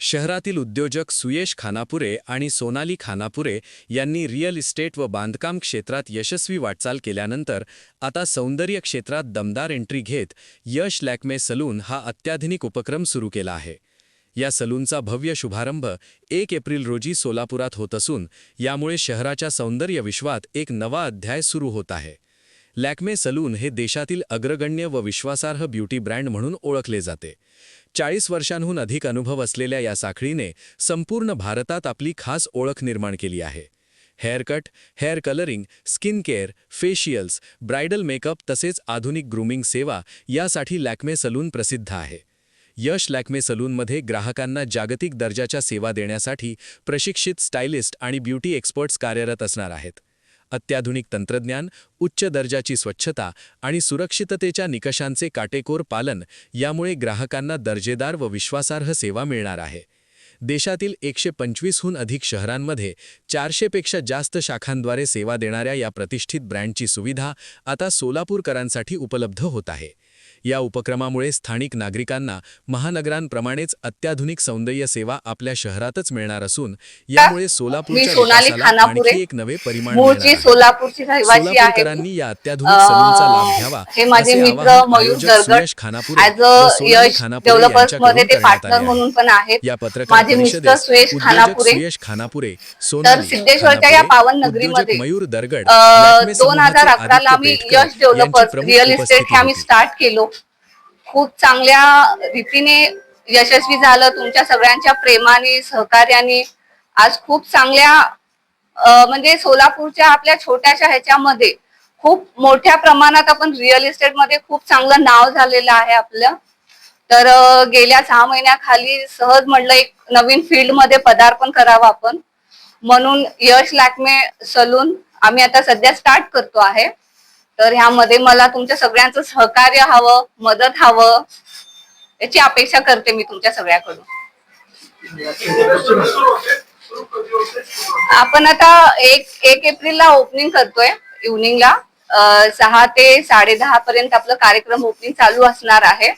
शहरातील उद्योजक सुयश खानापुरे आणि सोनाली खानापुरे यांनी रिअल इस्टेट व बांधकाम क्षेत्रात यशस्वी वाटचाल केल्यानंतर आता सौंदर्य क्षेत्रात दमदार एंट्री घेत यश लॅक्मे सलून हा अत्याधुनिक उपक्रम सुरू केला आहे. या सलूनचा भव्य शुभारंभ 1 एप्रिल रोजी सोलापुरात होत असून यामुळे शहराच्या सौंदर्य विश्वात एक नवा अध्याय सुरू होत आहे. लॅक्मे सलून हे देशातील अग्रगण्य व विश्वासार्ह ब्युटी ब्रँड म्हणून ओळखले जाते. 40 वर्षांहून अधिक अनुभव असलेल्या या साखळीने संपूर्ण भारतात आपली खास ओळख निर्माण केली आहे. Haircut, hair colouring, skin care, facials, bridal makeup तसेच आधुनिक ग्रूमिंग सेवा यासाठी लॅक्मे सलून प्रसिद्ध आहे. यश लॅक्मे सलूनमध्ये ग्राहकांना जागतिक दर्जाच्या सेवा देण्यासाठी प्रशिक्षित स्टायलिस्ट आणि ब्युटी एक्सपर्ट्स कार्यरत असणार आहेत. अत्याधुनिक तंत्रज्ञान, उच्च दर्जाची स्वच्छता आणि सुरक्षिततेच्या निकषांचे काटेकोर पालन यामुळे ग्राहकांना दर्जेदार व विश्वासार्ह सेवा मिळणार आहे. देशातील 125हून अधिक शहरांमध्ये 400 पेक्षा जास्त शाखांद्वारे सेवा देणाऱ्या या प्रतिष्ठित ब्रँडची सुविधा आता सोलापूरकरांसाठी उपलब्ध होत आहे. या उपक्रमामुळे स्थानिक नागरिकांना महानगरांप्रमाणेच अत्याधुनिक सौंदर्य सेवा आपल्या शहरातच मिळणार असून यामुळे सोलापूरच्या विकासाला आणखी एक नवे परिमाण मिळणार आहे. सोलापूरकरांनी या अत्याधुनिक सलूनचा लाभ घ्यावा असे आवाहन आयोजक सुयश खानापुरे व सोनाली खानापुरे यांच्याकडून करण्यात आले आहे. या पत्रकार परिषदेत उद्योजक सुयश खानापुरे, सोनाली खानापुरे, उद्योजक मयूर दरगड, लॅक्मे समूहाचे आदित्य पेटकर यांची प्रमुख उपस्थिती होती. खूप चांगल्या रीतीने यशस्वी झालं. तुमच्या सगळ्यांच्या प्रेमाने, सहकार्याने आज खूप चांगल्या म्हणजे सोलापूरच्या आपल्या छोट्याशा ह्याच्यामध्ये खूप मोठ्या प्रमाणात आपण रिअल इस्टेट मध्ये खूप चांगलं नाव झालेलं आहे आपलं. तर गेल्या 6 महिन्याखाली सहज म्हटलं एक नवीन फील्ड मध्ये पदार्पण करावं आपण, म्हणून यश लॅक्मे सलून आम्ही आता सध्या स्टार्ट करतो आहे. तर ह्यामध्ये मला तुमच्या सगळ्यांचं सहकार्य हवं, मदत हवं याची अपेक्षा करते मी तुमच्या सगळ्याकडून. आपण आता 1 एप्रिलला ओपनिंग करतोय. इव्हनिंगला 6 ते 10:30 पर्यंत आपलं कार्यक्रम ओपनिंग चालू असणार आहे.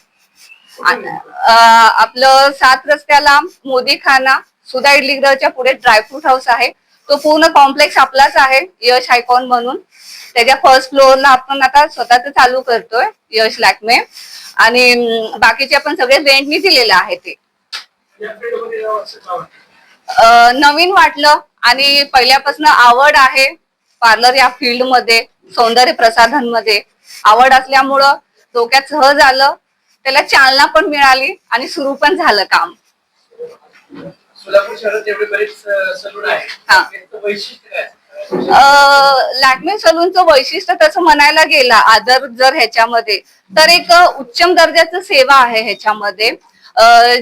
आपलं 7 रस्त्याला मोदीखाना सुधा इडलीगृहच्या पुढे ड्रायफ्रूट हाऊस आहे. तो पूर्ण कॉम्प्लेक्स आपलाच आहे यश आयकॉन म्हणून. त्याच्या फर्स्ट फ्लोअरला आपण आता स्वतःच चालू करतोय यश लॅक्मे, आणि बाकीचे आपण सगळे रेंटनी दिलेले आहे. ते नवीन वाटलं आणि पहिल्यापासून आवड आहे पार्लर या फील्ड मध्ये, सौंदर्य प्रसाधनमध्ये आवड असल्यामुळं डोक्यात सहज आलं, त्याला चालना पण मिळाली आणि सुरू पण झालं काम. सोलापूर शहरात एवढे बरेच सलून आहेत, त्याचं वैशिष्ट्य काय? लॅक्मे सलूनचं वैशिष्ट्य तसं म्हणायला गेला आदर जर ह्याच्यामध्ये तर एक उच्चम दर्जाचं सेवा आहे ह्याच्यामध्ये.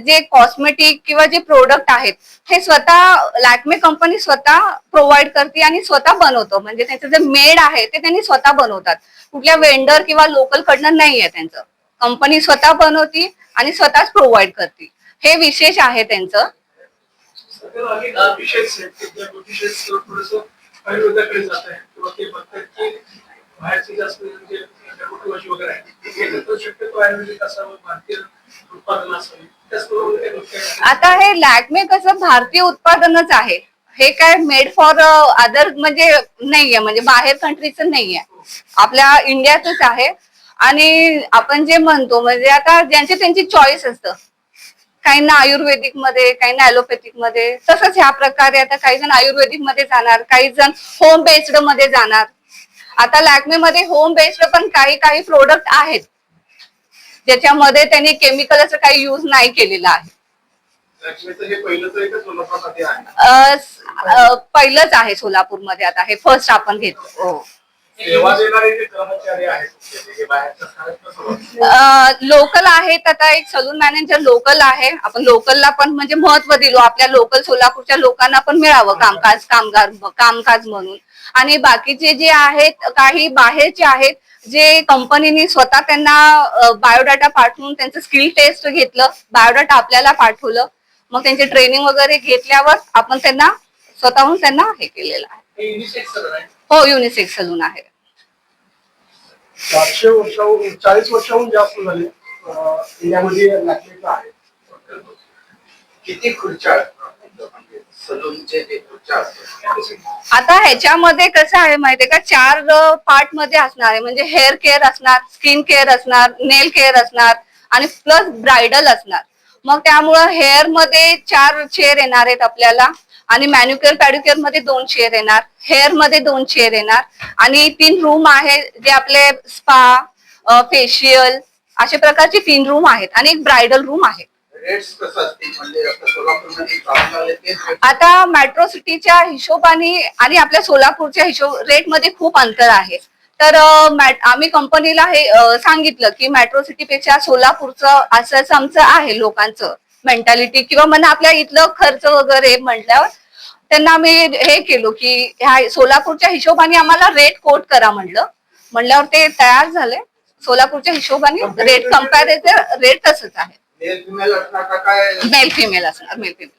जे कॉस्मेटिक किंवा जे प्रोडक्ट आहेत हे स्वतः लॅक्मे कंपनी स्वतः प्रोव्हाइड करते आणि स्वतः बनवतो. म्हणजे त्यांचं जे मेड आहे ते त्यांनी स्वतः बनवतात, कुठल्या वेंडर किंवा लोकल कडनं नाहीये. त्यांचं कंपनी स्वतः बनवती आणि स्वतःच प्रोव्हाइड करते. हे विशेष आहे त्यांचं. आयुर्वेदाकडे जात आहे किंवा ते बघतात की बाहेरचे जास्त म्हणजे वगैरे आहे, शक्यतो आयुर्वेदिक असावं, भारतीय उत्पादन असावे. आता हे लॅक्मे कसं भारतीय उत्पादनच आहे. हे काय मेड फॉर अदर म्हणजे नाहीये, म्हणजे बाहेर कंट्रीचं नाहीये, आपल्या इंडियातच आहे. आणि आपण जे म्हणतो म्हणजे आता ज्यांची त्यांची चॉईस असतं, काहींना आयुर्वेदिक मध्ये, काहींना ॲलोपॅथिक मध्ये. तसंच ह्या प्रकारे आता काही जण आयुर्वेदिक मध्ये जाणार, काही जण होम बेस्ड मध्ये जाणार. आता लॅक्मे मध्ये होम बेस्ड पण काही प्रोडक्ट आहेत ज्याच्यामध्ये त्यांनी केमिकल असं काही यूज नाही केलेलं आहे. पहिलंच आहे सोलापूरमध्ये, आता हे फर्स्ट आपण घेतो. लोकल आहेत. आता एक सलून मॅनेजर लोकल आहे. आपण लोकलला पण म्हणजे महत्व दिलो, आपल्या लोकल सोलापूरच्या लोकांना पण मिळावं कामकाज म्हणून. आणि बाकीचे जे आहेत काही बाहेरचे आहेत जे कंपनीने स्वतः त्यांना बायोडाटा पाठवून त्यांचं स्किल टेस्ट घेतलं, बायोडाटा आपल्याला पाठवलं, मग त्यांचे ट्रेनिंग वगैरे घेतल्यावर आपण त्यांना स्वतःहून त्यांना हे केलेलं आहे. हो, युनिसेक्स सलून आहे. 40 वर्षाहून जास्त झाले इंडियामध्ये लॅक्मेचं आहे. किती खुर्च्या आहेत? म्हणजे सलूनचे जे खुर्च्या असतात आता ह्याच्यामध्ये कसं आहे माहितीये का, 4 पार्ट मध्ये असणार आहे. म्हणजे हेअर केअर असणार, स्किन केअर असणार, नेल केअर असणार आणि प्लस ब्रायडल असणार. मग त्यामुळं हेअर मध्ये 4 चेअर येणार आहेत आपल्याला आणि मॅन्युक्युअर पॅड्युक्युअर मध्ये 2 चेअर येणार, हेअर मध्ये 2 चेअर येणार आणि 3 रूम आहे जे आपले स्पा, फेशियल अशा प्रकारचे 3 रूम आहेत आणि एक ब्रायडल रूम आहे. रेट्स कसं असतील म्हणजे आता सोलापूरमध्ये काम लागले तेच rate? आता मेट्रो सिटीच्या हिशोबाने आणि आपल्या सोलापूरच्या रेट मध्ये खूप अंतर आहे. तर आम्ही कंपनीला हे सांगितलं की मेट्रो सिटीपेक्षा सोलापूरचं असं आमचं आहे लोकांचं मेंटॅलिटी किंवा म्हणा आपल्या इथलं खर्च वगैरे म्हटल्यावर त्यांना आम्ही हे केलो की ह्या सोलापूरच्या हिशोबाने आम्हाला रेट कोट करा म्हणल्यावर ते तयार झाले. सोलापूरच्या हिशोबाने रेट कम्पॅरेटिव्ह रेट तसंच आहे. मेल फिमेल असणार का काय? मेल फिमेल असणार, मेल फिमेल.